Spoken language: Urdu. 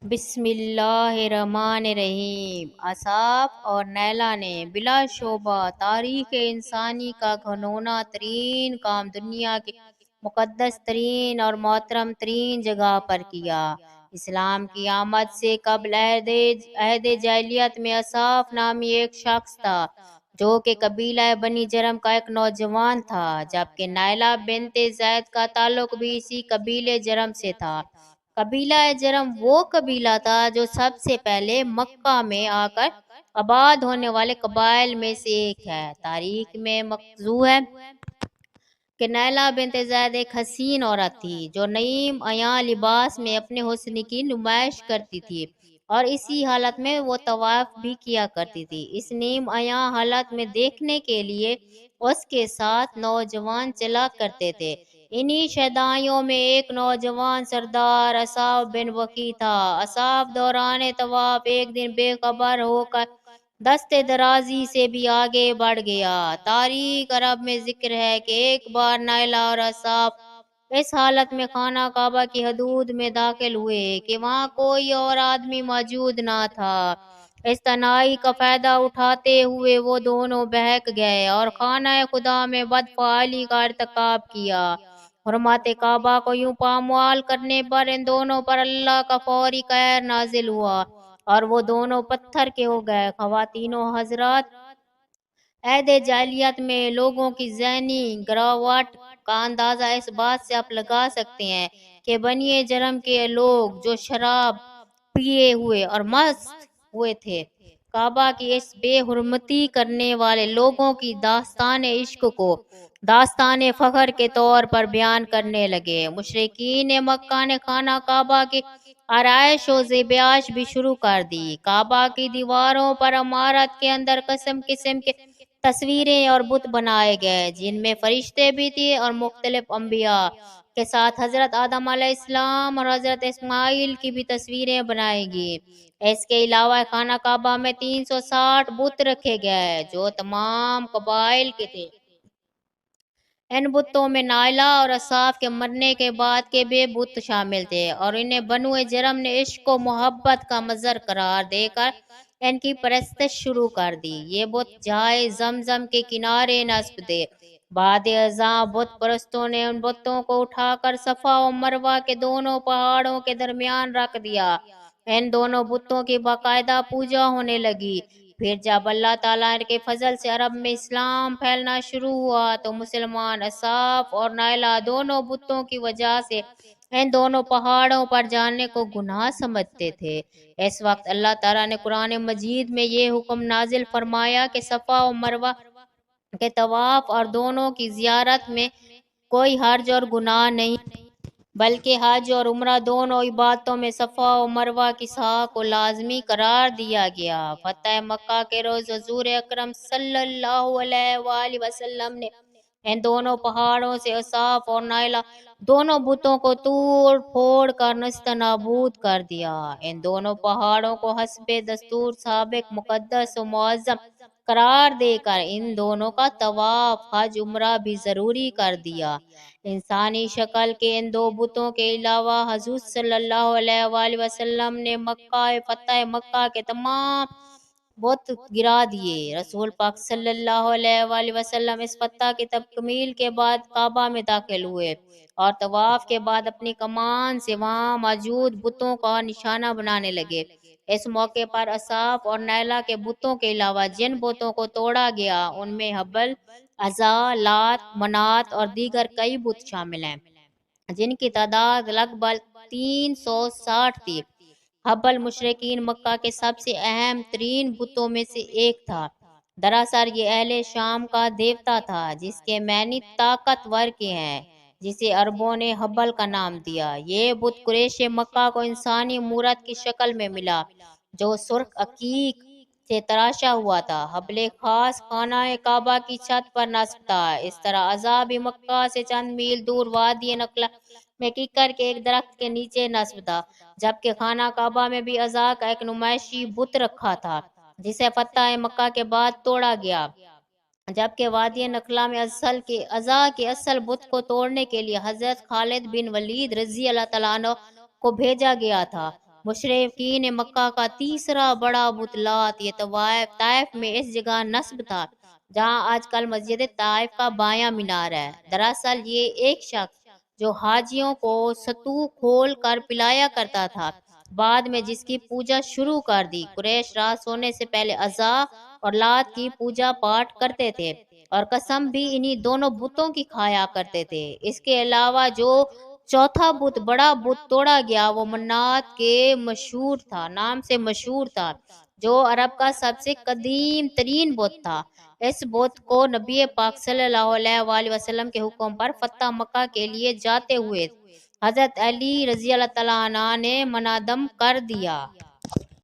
بسم اللہ الرحمن الرحیم۔ اصحاب اور نیلا نے بلا شبہ تاریخ انسانی کا گھنونا ترین کام دنیا کی مقدس ترین اور محترم ترین جگہ پر کیا۔ اسلام کی آمد سے قبل عہد جاہلیت میں اصحاب نامی ایک شخص تھا جو کہ قبیلہ بنی جرم کا ایک نوجوان تھا، جبکہ نیلا بنت زید کا تعلق بھی اسی قبیلے جرم سے تھا۔ قبیلہ جرم وہ قبیلہ تھا جو سب سے پہلے مکہ میں آ کر آباد ہونے والے قبائل میں سے ایک ہے۔ تاریخ میں مخزوں ہے کہ نیلا بنت زید ایک حسین عورت تھی جو نعیم عیاں لباس میں اپنے حسن کی نمائش کرتی تھی، اور اسی حالت میں وہ طواف بھی کیا کرتی تھی۔ اس نعیم عیاں حالت میں دیکھنے کے لیے اس کے ساتھ نوجوان چلا کرتے تھے۔ انہی شہدائیوں میں ایک نوجوان سردار اصحاب بن وقی تھا۔ اصحاب دوران طواف ایک دن بے خبر ہو کر دستے درازی سے بھی آگے بڑھ گیا۔ تاریخ عرب میں ذکر ہے کہ ایک بار نیلا اور اصحاب اس حالت میں خانہ کعبہ کی حدود میں داخل ہوئے کہ وہاں کوئی اور آدمی موجود نہ تھا۔ اس تنہائی کا فائدہ اٹھاتے ہوئے وہ دونوں بہک گئے اور خانہ خدا میں بدفعلی کا ارتکاب کیا۔ حرمات کعبہ کو یوں پامال کرنے پر ان دونوں پر اللہ کا فوری قہر نازل ہوا اور وہ دونوں پتھر کے ہو گئے۔ خواتین و حضرات، عہد جاہلیت میں لوگوں کی ذہنی گراوٹ کا اندازہ اس بات سے آپ لگا سکتے ہیں کہ بنی جرم کے لوگ جو شراب پیے ہوئے اور مست ہوئے تھے، کعبہ کی اس بے حرمتی کرنے والے لوگوں کی داستان عشق کو داستان فخر کے طور پر بیان کرنے لگے۔ مشرکین مکہ نے خانہ کعبہ کی آرائش و زیبایش بھی شروع کر دی۔ کعبہ کی دیواروں پر عمارت کے اندر قسم قسم کے تصویریں اور بت بنائے گئے، جن میں فرشتے بھی تھے اور مختلف انبیاء کے ساتھ حضرت آدم علیہ السلام اور حضرت اسماعیل کی بھی تصویریں بنائی گئی۔ اس کے علاوہ خانہ کعبہ میں 360 بت رکھے گئے جو تمام قبائل کے تھے۔ ان بتوں میں نیلا اور اصحاب کے مرنے کے بعد کے بھی بت شامل تھے اور انہیں بنو جرم نے عشق و محبت کا مظہر قرار دے کر ان کی پرستش شروع کر دی۔ یہ بت جائے زمزم کے کنارے نصب تھے۔ بعد ازاں بت پرستوں نے ان بتوں کو اٹھا کر صفا و مروہ کے دونوں پہاڑوں کے درمیان رکھ دیا۔ ان دونوں بتوں کی باقاعدہ پوجا ہونے لگی۔ پھر جب اللہ تعالیٰ کے فضل سے عرب میں اسلام پھیلنا شروع ہوا تو مسلمان اصحاب اور نیلا دونوں بتوں کی وجہ سے ان دونوں پہاڑوں پر جانے کو گناہ سمجھتے تھے۔ اس وقت اللہ تعالیٰ نے قرآن مجید میں یہ حکم نازل فرمایا کہ صفا و مروہ کے طواف اور دونوں کی زیارت میں کوئی حرج اور گناہ نہیں، بلکہ حج اور عمرہ دونوں عبادتوں میں صفا و مروہ کی سعی کو لازمی قرار دیا گیا۔ فتح مکہ کے روز حضور اکرم صلی اللہ علیہ وآلہ وسلم نے ان دونوں پہاڑوں سے اصحاب اور نیلا دونوں بتوں کو توڑ پھوڑ کر نیست نابود کر دیا۔ ان دونوں پہاڑوں کو حسب دستور سابق مقدس و معظم قرار دے کر ان دونوں کا طواف، حج، عمرہ بھی ضروری کر دیا۔ انسانی شکل کے ان دو بتوں کے علاوہ حضور صلی اللہ علیہ وآلہ وسلم نے مکہ فتح مکہ کے تمام بت گرا دیے۔ رسول پاک صلی اللہ علیہ وآلہ وسلم اس فتح کی تکمیل کے بعد کعبہ میں داخل ہوئے اور طواف کے بعد اپنی کمان سے وہاں موجود بتوں کا نشانہ بنانے لگے۔ اس موقع پر اصحاب اور نیلا کے بتوں کے علاوہ جن بتوں کو توڑا گیا ان میں حبل، عزا، لات، منات اور دیگر کئی بت شامل ہیں جن کی تعداد لگ بھگ 360 تھی۔ حبل مشرکین مکہ کے سب سے اہم ترین بتوں میں سے ایک تھا۔ دراصل یہ اہل شام کا دیوتا تھا جس کے معنی طاقتور کے ہیں، جسے عربوں نے حبل کا نام دیا۔ یہ بت قریش مکہ کو انسانی مورت کی شکل میں ملا جو سرخ عقیق سے تراشا ہوا تھا۔ حبل خاص خانہ کعبہ کی چھت پر نصب تھا۔ اس طرح عزا بھی مکہ سے چند میل دور وادی نخلا میں کیکر کے ایک درخت کے نیچے نصب تھا، جبکہ خانہ کعبہ میں بھی عزا کا ایک نمائشی بت رکھا تھا جسے فتح مکہ کے بعد توڑا گیا، جبکہ وادی نخلا میں عزا کے اصل بت کو توڑنے کے لیے حضرت خالد بن ولید رضی اللہ تعالیٰ عنہ کو بھیجا گیا تھا۔ مشرقین مکہ کا تیسرا بڑا بت لات یہ طائف میں اس جگہ نصب تھا جہاں آج کل مسجد طائف کا بایاں مینار ہے۔ دراصل یہ ایک شخص جو حاجیوں کو ستو کھول کر پلایا کرتا تھا، بعد میں جس کی پوجا شروع کر دی۔ قریش رات سونے سے پہلے عزا اور لات کی پوجا پاٹ کرتے تھے اور قسم بھی انہی دونوں بتوں کی کھایا کرتے تھے۔ اس کے علاوہ جو چوتھا بت بڑا بت توڑا گیا وہ منات کے نام سے مشہور تھا، جو عرب کا سب سے قدیم ترین بت تھا۔ اس بت کو نبی پاک صلی اللہ علیہ وآلہ وسلم کے حکم پر فتح مکہ کے لیے جاتے ہوئے حضرت علی رضی اللہ تعالیٰ عنہ نے منہدم کر دیا۔